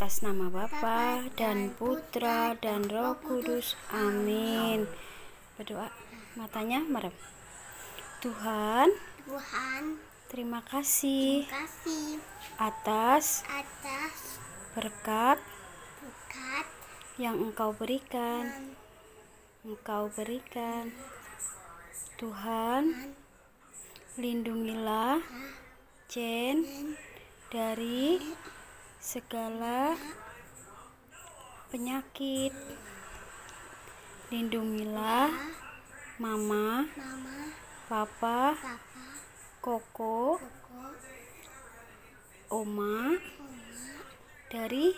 Atas nama Bapa dan Putra dan Roh Kudus. Amin. Berdoa, matanya merem. Tuhan, terima kasih atas berkat yang Engkau berikan. Tuhan, lindungilah Jen dari segala penyakit. Lindungilah Mama, Papa, Koko, Oma dari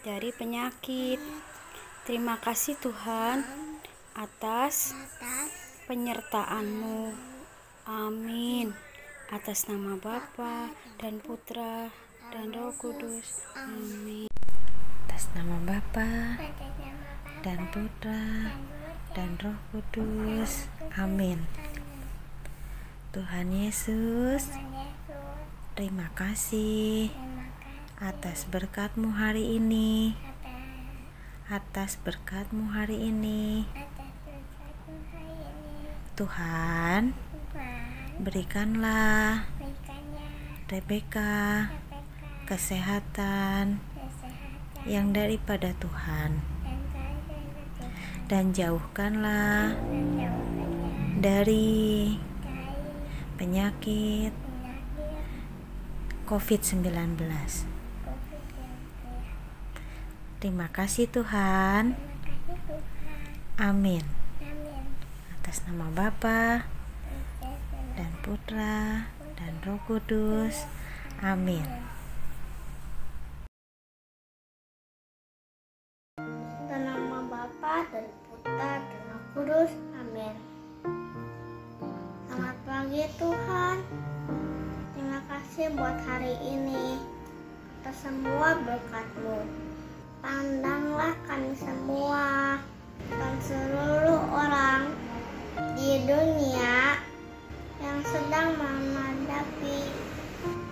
dari penyakit. Terima kasih Tuhan atas penyertaan-Mu. Amin. Atas nama Bapa dan Putra dan Roh Kudus. Amin. Atas nama Bapa dan Putra dan Roh Kudus. Amin. Tuhan Yesus, terima kasih atas berkat-Mu hari ini. Tuhan, berikanlah Rebeka kesehatan yang daripada Tuhan, dan jauhkanlah dari penyakit COVID-19. Terima kasih Tuhan. Amin. Atas nama Bapa dan Putra dan Roh Kudus. Amin. Dalam nama Bapa dan Putra dan Roh Kudus. Amin. Selamat pagi Tuhan. Terima kasih buat hari ini atas semua berkat-Mu. Pandanglah kami semua dan seluruh orang di dunia yang sedang menghadapi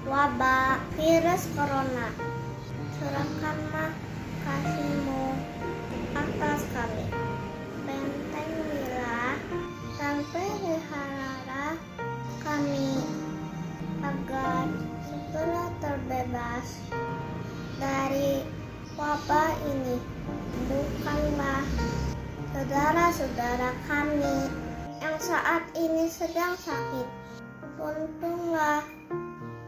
wabah virus corona. Curahkanlah kasih-Mu atas kami. Bentengilah dan pelihara kami agar segera terbebas dari wabah ini. Bukanlah saudara-saudara kami yang saat ini sedang sakit. Untunglah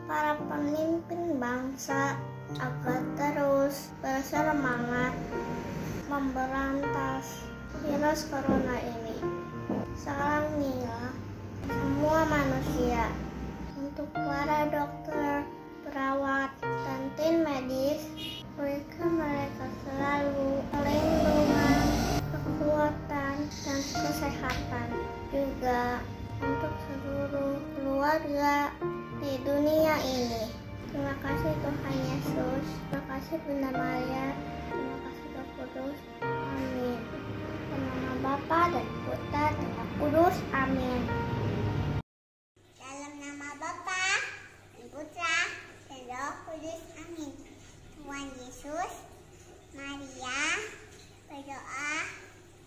para pemimpin bangsa agar terus bersemangat memberantas virus corona ini. Sayangilah semua manusia. Untuk para dokter, perawat, dan tim medis, berikan mereka selalu perlindungan, kekuatan, dan kesehatan. Juga untuk seluruh keluarga di dunia ini. Terima kasih Tuhan Yesus. Terima kasih Bunda Maria. Terima kasih Roh Kudus. Amin. Dalam nama Bapa dan Putra dan Roh Kudus. Amin. Dalam nama Bapa dan Putra dan Roh Kudus. Amin. Tuhan Yesus, Maria, berdoa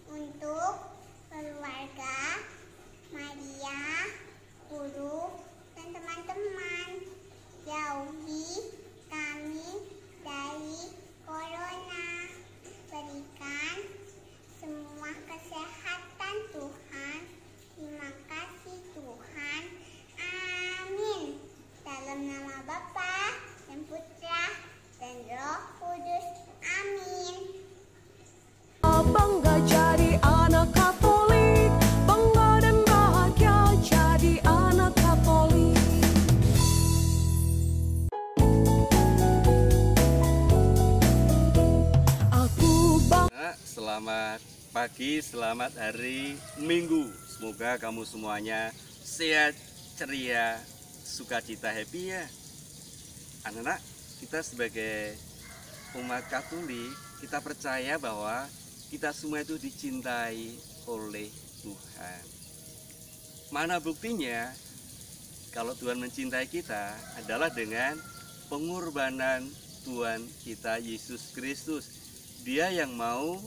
untuk keluarga Maria, guru, dan teman-teman. Jauhi kami dari corona. Berikan semua kesehatan Tuhan. Terima kasih Tuhan. Amin. Dalam nama Bapa dan Putra dan Roh Kudus. Amin. Bangga jadi anak Katolik, bangga dan bahagia jadi anak Katolik. Selamat pagi, selamat hari Minggu. Semoga kamu semuanya sehat, ceria, sukacita, happy ya. Anak-anak, kita sebagai umat Katolik, kita percaya bahwa kita semua itu dicintai oleh Tuhan. Mana buktinya? kalau Tuhan mencintai kita adalah dengan pengorbanan Tuhan kita Yesus Kristus. Dia yang mau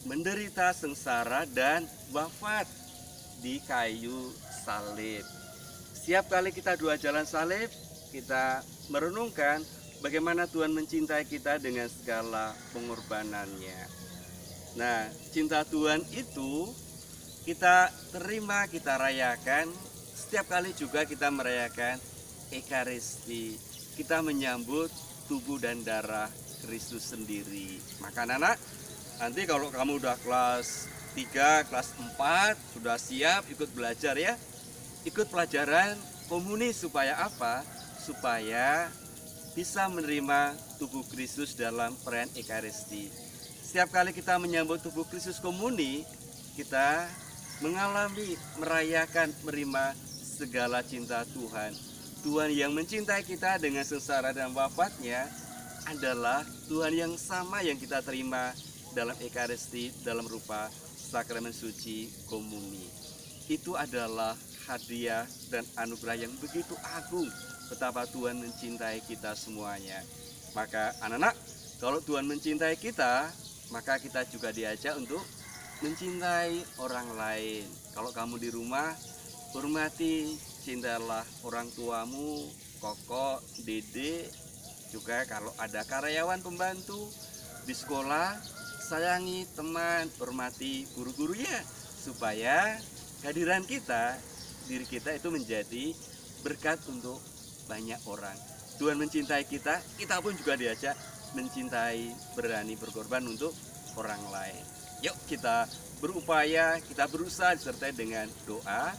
menderita sengsara dan wafat di kayu salib. Setiap kali kita doa jalan salib, kita merenungkan bagaimana Tuhan mencintai kita dengan segala pengorbanannya. Nah, cinta Tuhan itu kita terima, kita rayakan. Setiap kali juga kita merayakan Ekaristi. Kita menyambut tubuh dan darah Kristus sendiri. Maka anak-anak, nanti kalau kamu udah kelas 3, kelas 4, sudah siap ikut belajar ya. Ikut pelajaran komuni supaya apa? Supaya bisa menerima tubuh Kristus dalam perayaan Ekaristi. Setiap kali kita menyambut tubuh Kristus komuni, kita mengalami, merayakan, menerima segala cinta Tuhan. Tuhan yang mencintai kita dengan sengsara dan wafatnya adalah Tuhan yang sama yang kita terima dalam Ekaristi, dalam rupa sakramen suci komuni. Itu adalah hadiah dan anugerah yang begitu agung, betapa Tuhan mencintai kita semuanya. Maka anak-anak, kalau Tuhan mencintai kita, maka kita juga diajak untuk mencintai orang lain. Kalau kamu di rumah, hormati, cintailah orang tuamu, koko, dede. Juga kalau ada karyawan pembantu di sekolah, sayangi teman, hormati guru-gurunya, supaya kehadiran kita, diri kita itu menjadi berkat untuk banyak orang. Tuhan mencintai kita, kita pun juga diajak mencintai, berani berkorban untuk orang lain. Yuk kita berupaya, kita berusaha disertai dengan doa,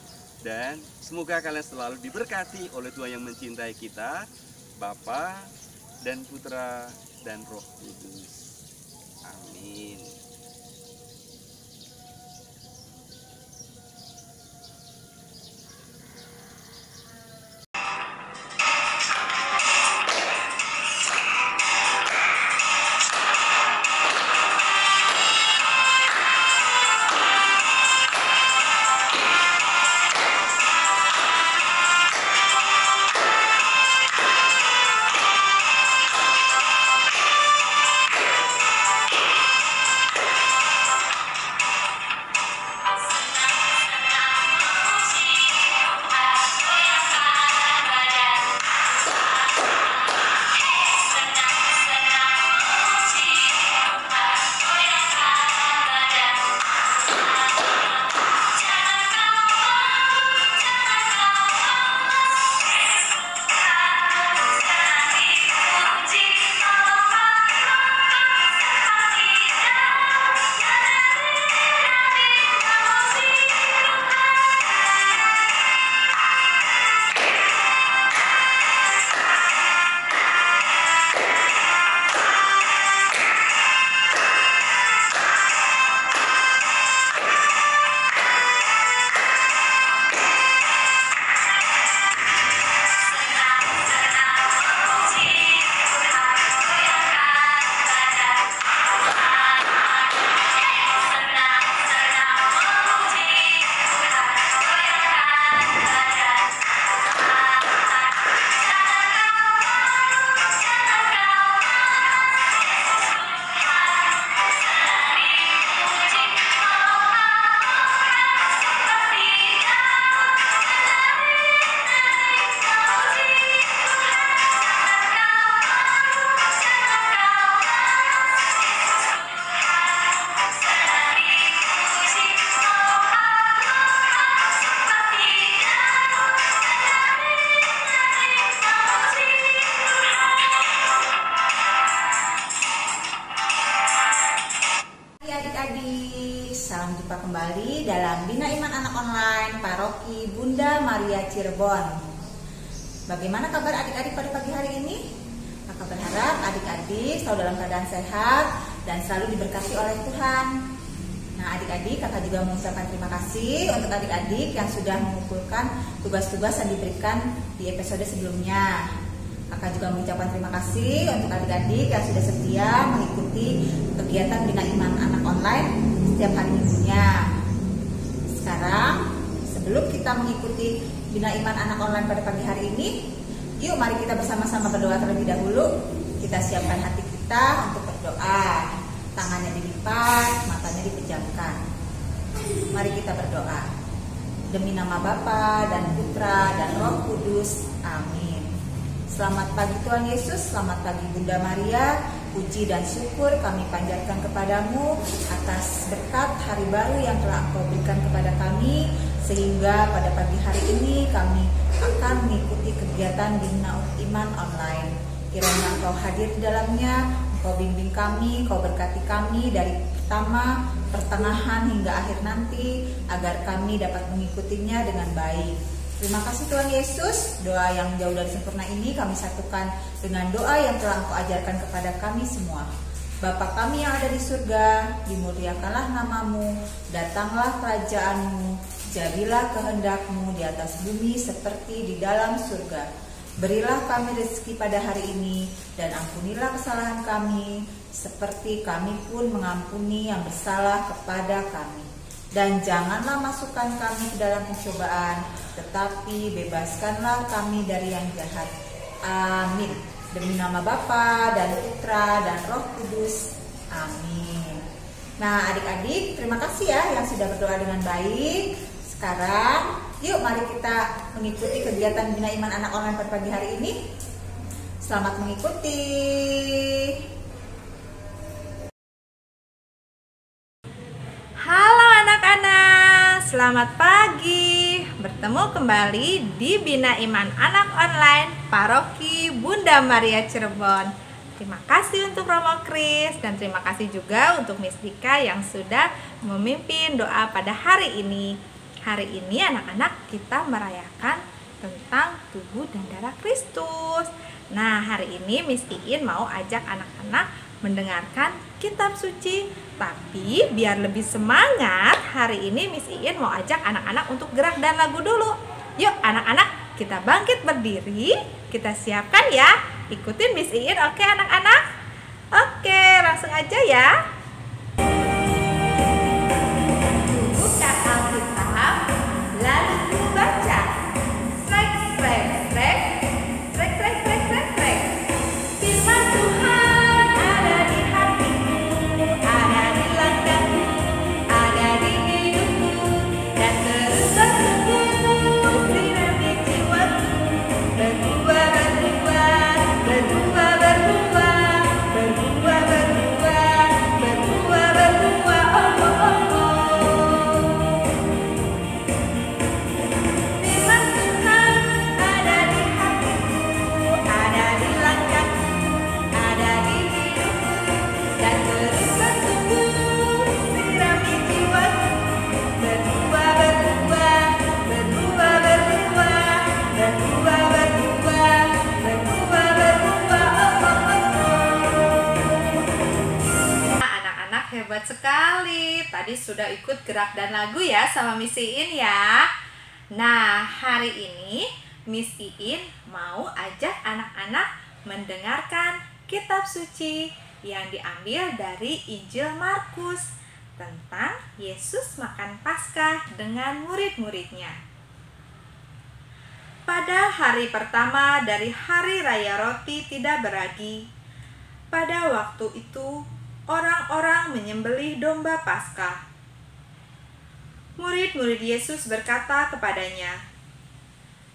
dan semoga kalian selalu diberkati oleh Tuhan yang mencintai kita, Bapa dan Putra dan Roh Kudus. Amin. Adik-adik, salam jumpa kembali dalam Bina Iman Anak Online Paroki Bunda Maria Cirebon. Bagaimana kabar adik-adik pada pagi hari ini? Kakak berharap adik-adik selalu dalam keadaan sehat dan selalu diberkati oleh Tuhan. Nah adik-adik, kakak juga mengucapkan terima kasih untuk adik-adik yang sudah mengumpulkan tugas-tugas yang diberikan di episode sebelumnya. Kakak juga mengucapkan terima kasih untuk adik-adik yang sudah setia mengikuti kegiatan Bina Iman Anak Online setiap hari minggunya. Sekarang, sebelum kita mengikuti Bina Iman Anak Online pada pagi hari ini. Yuk mari kita bersama-sama berdoa terlebih dahulu. Kita siapkan hati kita untuk berdoa. Tangannya dilipat, matanya dipejamkan. Mari kita berdoa. Demi nama Bapa dan Putra dan Roh Kudus. Amin. Selamat pagi Tuhan Yesus, selamat pagi Bunda Maria. Puji dan syukur kami panjatkan kepadamu atas berkat hari baru yang telah Engkau berikan kepada kami, sehingga pada pagi hari ini kami akan mengikuti kegiatan Bina Iman Online. Kiranya Engkau hadir di dalamnya, Engkau bimbing kami, Engkau berkati kami dari pertama, pertengahan hingga akhir nanti, agar kami dapat mengikutinya dengan baik. Terima kasih Tuhan Yesus, doa yang jauh dari sempurna ini kami satukan dengan doa yang telah Engkau ajarkan kepada kami semua. Bapa kami yang ada di surga, dimuliakanlah namamu, datanglah kerajaanmu, jadilah kehendakmu di atas bumi seperti di dalam surga. Berilah kami rezeki pada hari ini, dan ampunilah kesalahan kami, seperti kami pun mengampuni yang bersalah kepada kami. Dan janganlah masukkan kami ke dalam pencobaan, tetapi bebaskanlah kami dari yang jahat. Amin. Demi nama Bapa dan Putra dan Roh Kudus. Amin. Nah adik-adik, terima kasih ya yang sudah berdoa dengan baik. Sekarang yuk mari kita mengikuti kegiatan Bina Iman Anak Online pada pagi hari ini. Selamat mengikuti. Halo anak-anak, selamat pagi. Bertemu kembali di Bina Iman Anak Online Paroki Bunda Maria Cirebon. Terima kasih untuk Romo Kris dan terima kasih juga untuk Miss Dika yang sudah memimpin doa pada hari ini. Hari ini anak-anak kita merayakan tentang tubuh dan darah Kristus. Nah, hari ini Miss Iin mau ajak anak-anak mendengarkan kitab suci. Tapi biar lebih semangat, hari ini Miss Iin mau ajak anak-anak untuk gerak dan lagu dulu. Yuk anak-anak, kita bangkit berdiri, kita siapkan ya. Ikutin Miss Iin, oke anak-anak? Oke, langsung aja ya. Buka Alkitab, lalu baca. Strek, strek, strek. Strek, strek, strek, strek, strek. Firman Tuhan ada di hatimu, ada di langkahmu, ada di hidupmu, dan terus bertumbuh sirami jiwaku. Berbuah, berbuah, berbuah, berbuah, berbuah, berbuah, berbuah, berbuah, oh, oh, oh, oh. Firman Tuhan ada di hatimu, ada di langkahmu, ada di hidupmu, dan terus bertumbuh sirami jiwaku. Berbuah, berbuah, berbuah, berbuah, berbuah, berbuah, berbuah, berbuah, oh, oh, oh. Anak-anak hebat sekali. Tadi sudah ikut gerak dan lagu ya sama Miss Iin ya. Nah, hari ini Miss Iin mau ajak anak-anak mendengarkan kitab suci yang diambil dari Injil Markus tentang Yesus makan Paskah dengan murid-muridnya. Pada hari pertama dari hari raya roti tidak beragi, pada waktu itu orang-orang menyembelih domba Paskah. Murid-murid Yesus berkata kepadanya,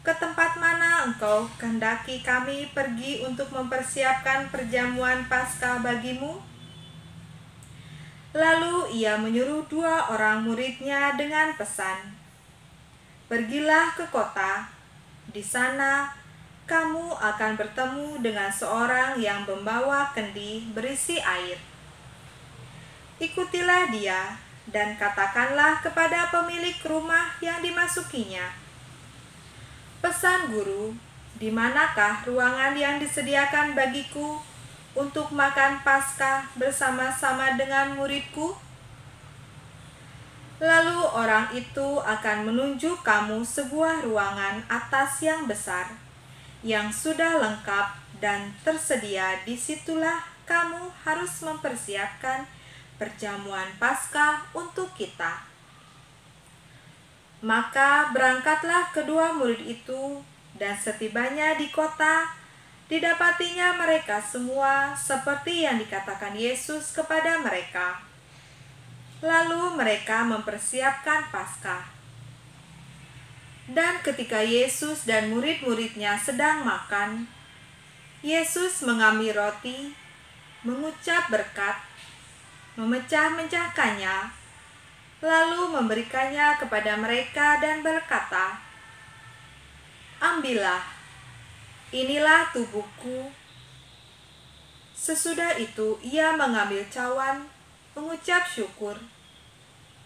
"Ke tempat mana engkau kehendaki kami pergi untuk mempersiapkan perjamuan Paskah bagimu?" Lalu ia menyuruh 2 orang muridnya dengan pesan, "Pergilah ke kota, di sana kamu akan bertemu dengan seorang yang membawa kendi berisi air. Ikutilah dia dan katakanlah kepada pemilik rumah yang dimasukinya, 'Pesan Guru, di manakah ruangan yang disediakan bagiku untuk makan Paskah bersama-sama dengan muridku?' Lalu orang itu akan menunjuk kamu sebuah ruangan atas yang besar, yang sudah lengkap dan tersedia. Disitulah kamu harus mempersiapkan perjamuan Paskah untuk kita." Maka berangkatlah kedua murid itu, dan setibanya di kota, didapatinya mereka semua seperti yang dikatakan Yesus kepada mereka. Lalu mereka mempersiapkan Paskah. Dan ketika Yesus dan murid-muridnya sedang makan, Yesus mengambil roti, mengucap berkat, memecah-mecahkannya, lalu memberikannya kepada mereka dan berkata, "Ambillah, inilah tubuhku." Sesudah itu ia mengambil cawan, mengucap syukur,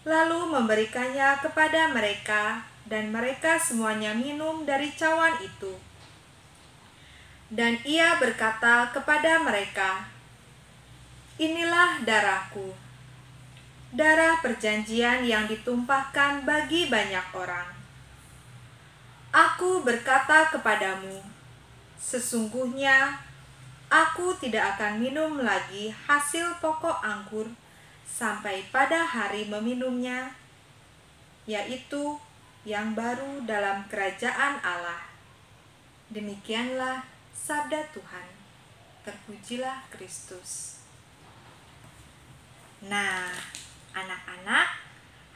lalu memberikannya kepada mereka, dan mereka semuanya minum dari cawan itu. Dan ia berkata kepada mereka, "Inilah darahku, darah perjanjian yang ditumpahkan bagi banyak orang. Aku berkata kepadamu, sesungguhnya aku tidak akan minum lagi hasil pokok anggur sampai pada hari meminumnya, yaitu yang baru dalam kerajaan Allah." Demikianlah sabda Tuhan. Terpujilah Kristus. Nah, anak-anak,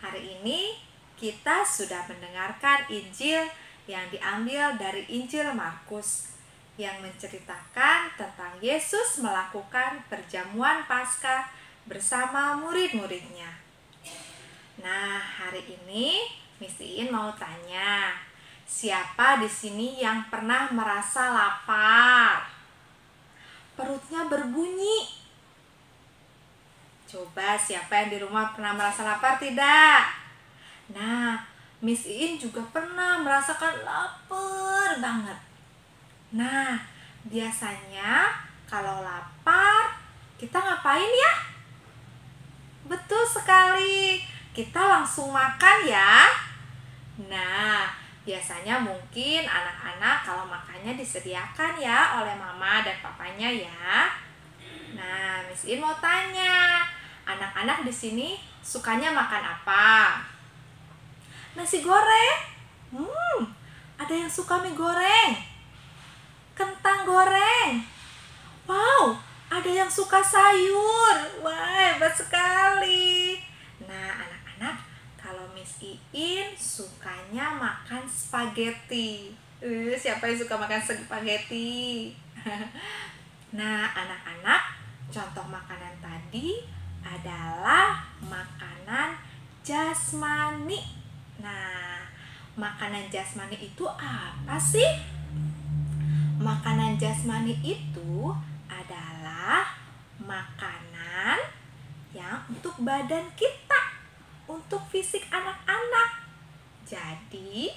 hari ini kita sudah mendengarkan Injil yang diambil dari Injil Markus yang menceritakan tentang Yesus melakukan perjamuan Paskah bersama murid-muridnya. Nah, hari ini Miss Iin mau tanya, siapa di sini yang pernah merasa lapar? Perutnya berbunyi. Coba siapa yang di rumah pernah merasa lapar tidak? Nah, Miss Iin juga pernah merasakan lapar banget. Nah, biasanya kalau lapar kita ngapain ya? Betul sekali, kita langsung makan ya. Nah, biasanya mungkin anak-anak kalau makannya disediakan ya oleh mama dan papanya ya. Nah, Miss In mau tanya, anak-anak di sini sukanya makan apa? Nasi goreng? Ada yang suka mie goreng? Kentang goreng? Wow, ada yang suka sayur. Wah, hebat sekali. Nah, anak-anak, kalau Miss Iin sukanya makan spaghetti. Siapa yang suka makan spaghetti? Nah, anak-anak, contoh makanan tadi adalah makanan jasmani. Nah, makanan jasmani itu apa sih? Makanan jasmani itu adalah makanan yang untuk badan kita, untuk fisik anak-anak. Jadi,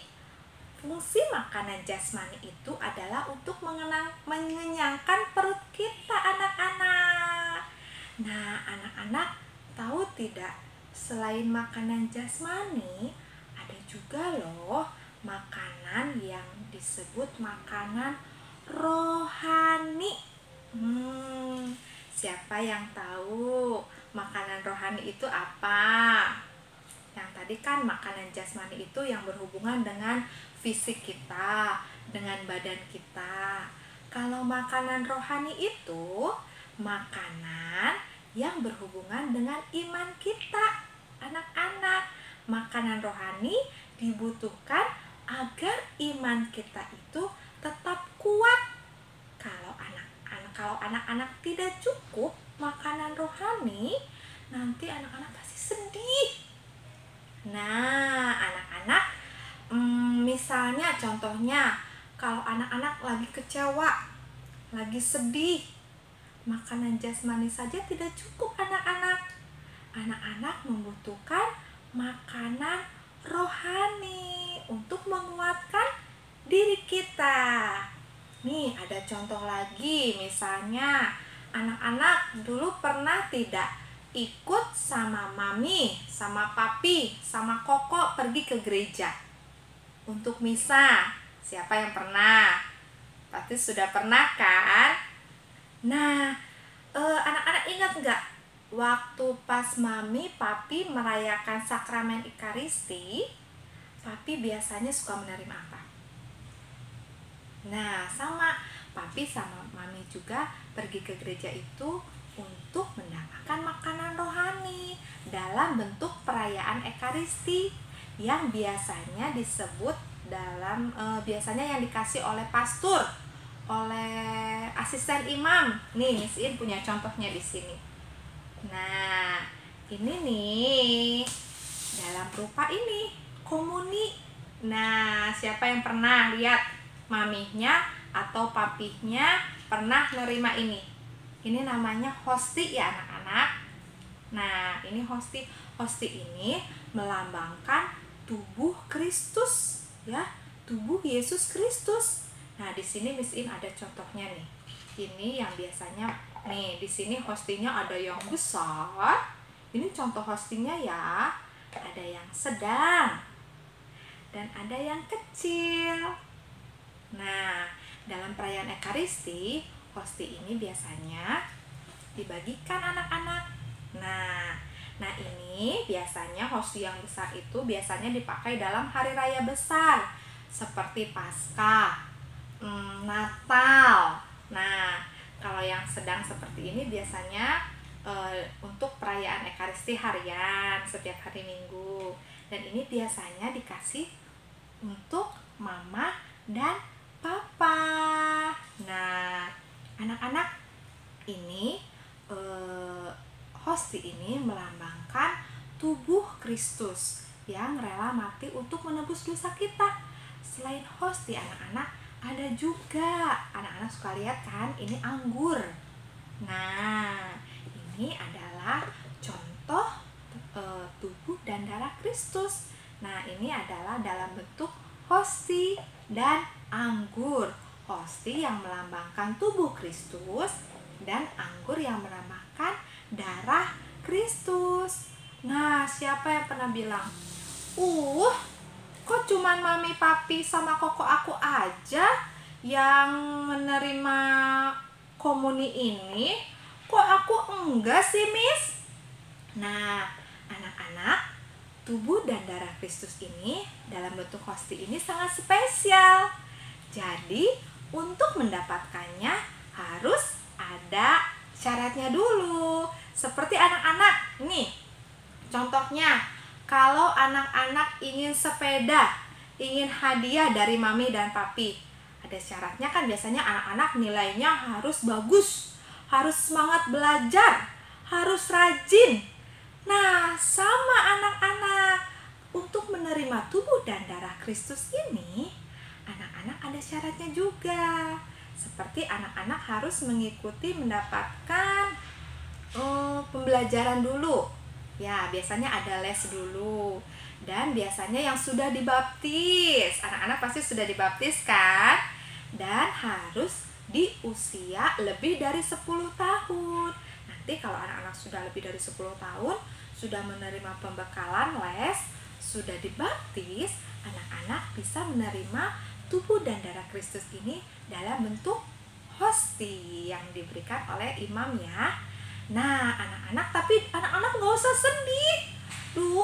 fungsi makanan jasmani itu adalah untuk mengenyangkan perut kita, anak-anak. Nah, anak-anak tahu tidak, selain makanan jasmani, ada juga loh makanan yang disebut makanan rohani. Siapa yang tahu makanan rohani itu apa? Yang tadi kan makanan jasmani itu yang berhubungan dengan fisik kita, dengan badan kita. Kalau makanan rohani itu makanan yang berhubungan dengan iman kita, anak-anak. Makanan rohani dibutuhkan agar iman kita itu tetap kuat. Kalau anak-anak tidak cukup makanan rohani, nanti anak-anak pasti sedih. Nah, anak-anak, misalnya contohnya, kalau anak-anak lagi kecewa, lagi sedih, makanan jasmani saja tidak cukup anak-anak. Anak-anak membutuhkan makanan rohani untuk menguatkan diri kita. Nih, ada contoh lagi, misalnya anak-anak dulu pernah tidak ikut sama mami, sama papi, sama koko pergi ke gereja untuk misa. Siapa yang pernah? Pasti sudah pernah kan? Nah, anak-anak ingat nggak waktu pas mami, papi merayakan sakramen Ekaristi, papi biasanya suka menerima apa? Nah, sama papi sama mami juga pergi ke gereja itu untuk mendapatkan makanan rohani dalam bentuk perayaan Ekaristi yang biasanya disebut dalam biasanya yang dikasih oleh pastor, oleh asisten imam. Nih, Miss In punya contohnya di sini. Nah, ini nih dalam rupa ini komuni. Nah, siapa yang pernah lihat mamihnya atau papihnya pernah nerima ini? Ini namanya hosti ya anak-anak. Nah, ini hosti. Hosti ini melambangkan tubuh Kristus ya, tubuh Yesus Kristus. Nah, di sini Miss In ada contohnya nih. Ini yang biasanya nih, di sini hostinya ada yang besar. Ini contoh hostinya ya. Ada yang sedang dan ada yang kecil. Nah, dalam perayaan Ekaristi, hosti ini biasanya dibagikan anak-anak. Nah ini biasanya hosti yang besar itu biasanya dipakai dalam hari raya besar seperti Paskah, Natal. Nah, kalau yang sedang seperti ini biasanya untuk perayaan Ekaristi harian setiap hari Minggu. Dan ini biasanya dikasih untuk mama dan papa. Nah, anak-anak, ini hosti ini melambangkan tubuh Kristus yang rela mati untuk menebus dosa kita. Selain hosti anak-anak, ada juga anak-anak suka lihat kan, ini anggur. Nah, ini adalah contoh tubuh dan darah Kristus. Nah, ini adalah dalam bentuk hosti dan anggur. Hosti yang melambangkan tubuh Kristus dan anggur yang melambangkan darah Kristus. Nah, siapa yang pernah bilang, kok cuman mami, papi, sama koko aku aja yang menerima komuni ini? Kok aku enggak sih, Miss? Nah, anak-anak, tubuh dan darah Kristus ini dalam bentuk hosti ini sangat spesial. Jadi, untuk mendapatkannya harus ada syaratnya dulu. Seperti anak-anak, nih contohnya, kalau anak-anak ingin sepeda, ingin hadiah dari mami dan papi, ada syaratnya kan. Biasanya anak-anak nilainya harus bagus, harus semangat belajar, harus rajin. Nah, sama anak-anak, untuk menerima tubuh dan darah Kristus ini, anak-anak ada syaratnya juga. Seperti anak-anak harus mengikuti mendapatkan pembelajaran dulu. Ya, biasanya ada les dulu. Dan biasanya yang sudah dibaptis. Anak-anak pasti sudah dibaptis kan? Dan harus di usia lebih dari 10 tahun. Nanti kalau anak-anak sudah lebih dari 10 tahun, sudah menerima pembekalan les, sudah dibaptis, anak-anak bisa menerima tubuh dan darah Kristus ini dalam bentuk hosti yang diberikan oleh imam ya. Nah, anak-anak, tapi anak-anak nggak usah sedih.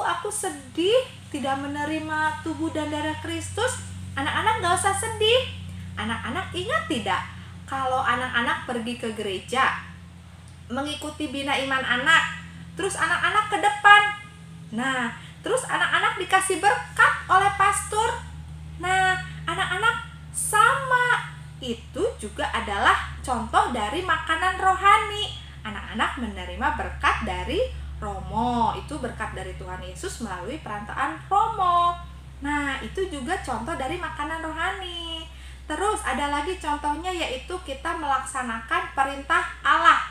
Aku sedih tidak menerima tubuh dan darah Kristus. Anak-anak nggak usah sedih. Anak-anak ingat tidak, kalau anak-anak pergi ke gereja, mengikuti bina iman anak, terus anak-anak ke depan. Nah, terus anak-anak dikasih berkat oleh pastor. Nah, anak-anak sama. Itu juga adalah contoh dari makanan rohani. Anak-anak menerima berkat dari Romo. Itu berkat dari Tuhan Yesus melalui perantaraan Romo. Nah, itu juga contoh dari makanan rohani. Terus ada lagi contohnya, yaitu kita melaksanakan perintah Allah.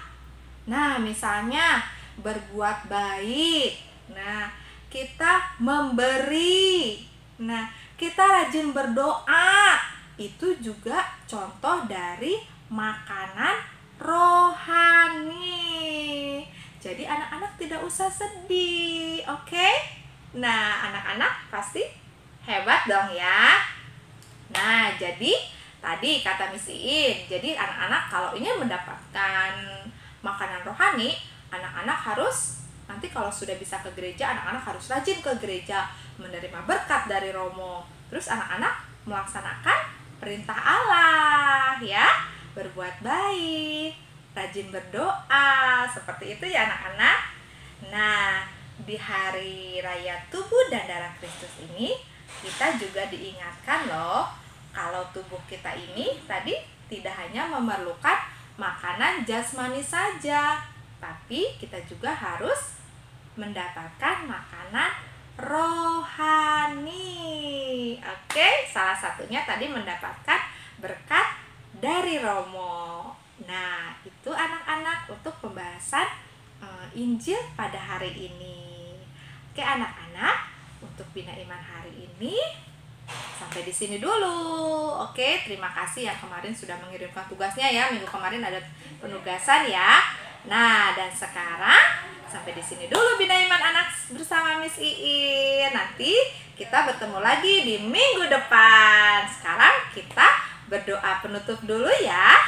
Nah, misalnya berbuat baik. Nah, kita memberi. Nah, kita rajin berdoa. Itu juga contoh dari makanan rohani. Jadi anak-anak tidak usah sedih, oke? Nah, anak-anak pasti hebat dong ya. Nah, jadi tadi kata Miss Iin, jadi anak-anak kalau ingin mendapatkan makanan rohani, anak-anak harus Nanti kalau sudah bisa ke gereja, anak-anak harus rajin ke gereja, menerima berkat dari Romo. Terus anak-anak melaksanakan perintah Allah ya, berbuat baik, rajin berdoa, seperti itu ya anak-anak. Nah, di hari raya tubuh dan darah Kristus ini, kita juga diingatkan loh, kalau tubuh kita ini tadi tidak hanya memerlukan makanan jasmani saja, tapi kita juga harus mendapatkan makanan rohani. Oke, salah satunya tadi mendapatkan berkat dari Romo. Nah, itu anak-anak untuk pembahasan Injil pada hari ini. Oke anak-anak, untuk Bina Iman hari ini sampai di sini dulu. Oke, terima kasih yang kemarin sudah mengirimkan tugasnya ya. Minggu kemarin ada penugasan ya. Nah, dan sekarang sampai di sini dulu Bina Iman anak bersama Miss Iin. Nanti kita bertemu lagi di minggu depan. Sekarang kita berdoa penutup dulu ya.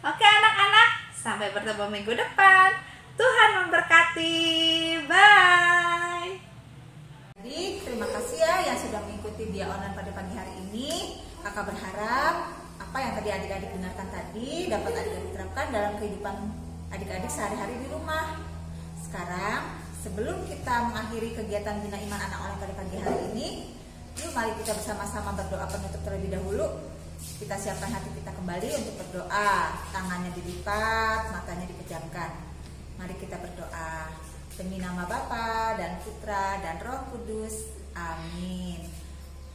Oke anak-anak, sampai bertemu minggu depan. Tuhan memberkati. Bye. Jadi terima kasih ya yang sudah mengikuti Dia Online pada pagi hari ini. Kakak berharap apa yang tadi adik-adik dengarkan tadi dapat adik-adik terapkan dalam kehidupan adik-adik sehari-hari di rumah. Sekarang sebelum kita mengakhiri kegiatan Bina Iman Anak Online pada pagi hari ini, yuk mari kita bersama-sama berdoa penutup terlebih dahulu. Kita siapkan hati kita kembali untuk berdoa. Tangannya dilipat, matanya dipejamkan. Mari kita berdoa. Demi nama Bapa dan Putra dan Roh Kudus. Amin.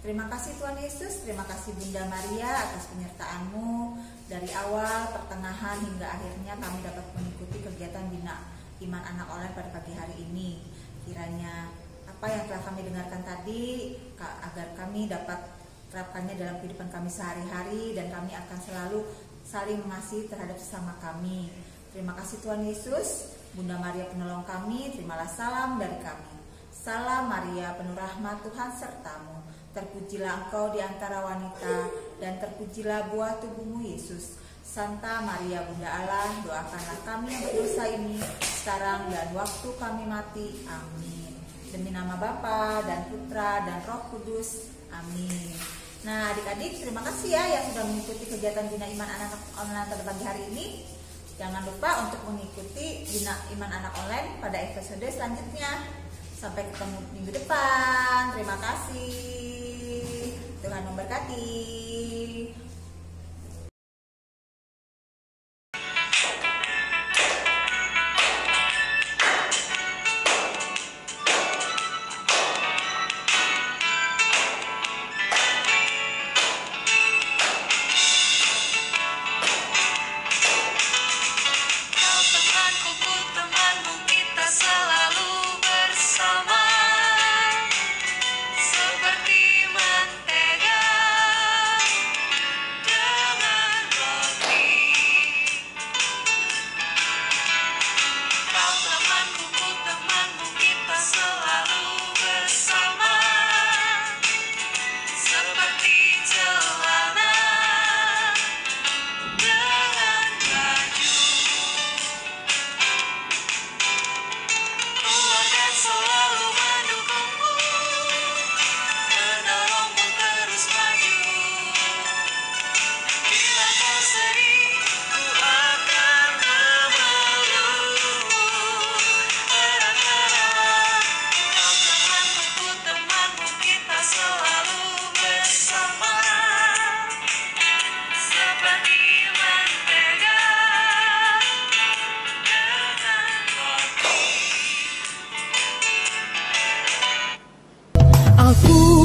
Terima kasih Tuhan Yesus, terima kasih Bunda Maria atas penyertaan-Mu dari awal, pertengahan hingga akhirnya kami dapat mengikuti kegiatan Bina Iman Anak Online pada pagi hari ini. Kiranya apa yang telah kami dengarkan tadi agar kami dapat terapkannya dalam kehidupan kami sehari-hari dan kami akan selalu saling mengasihi terhadap sesama kami. Terima kasih Tuhan Yesus, Bunda Maria penolong kami, terimalah salam dari kami. Salam Maria penuh rahmat, Tuhan sertamu. Terpujilah engkau di antara wanita, dan terpujilah buah tubuhmu Yesus. Santa Maria Bunda Allah, doakanlah kami yang berdosa ini, sekarang dan waktu kami mati. Amin. Demi nama Bapa dan Putra dan Roh Kudus. Amin. Nah adik-adik, terima kasih ya yang sudah mengikuti kegiatan Bina Iman Anak Online pada pagi hari ini. Jangan lupa untuk mengikuti Bina Iman Anak Online pada episode selanjutnya. Sampai ketemu minggu depan. Terima kasih. Tuhan memberkati.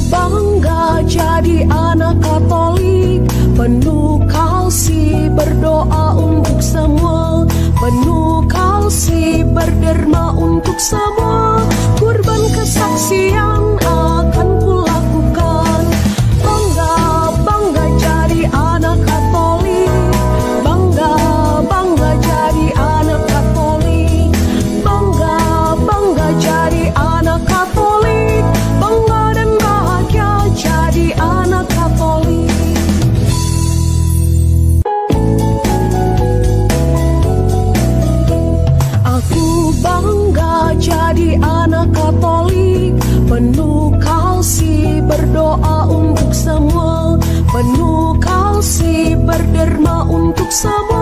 Bangga jadi anak Katolik, penuh kasih berdoa untuk semua, penuh kasih berderma untuk semua, kurban kesaksian akan kulakukan. Bangga, bangga jadi anak Katolik, bangga, bangga jadi anak Katolik, bangga, bangga jadi anak Katolik, bangga dan bahagia jadi anak Katolik. Aku bangga jadi untuk semua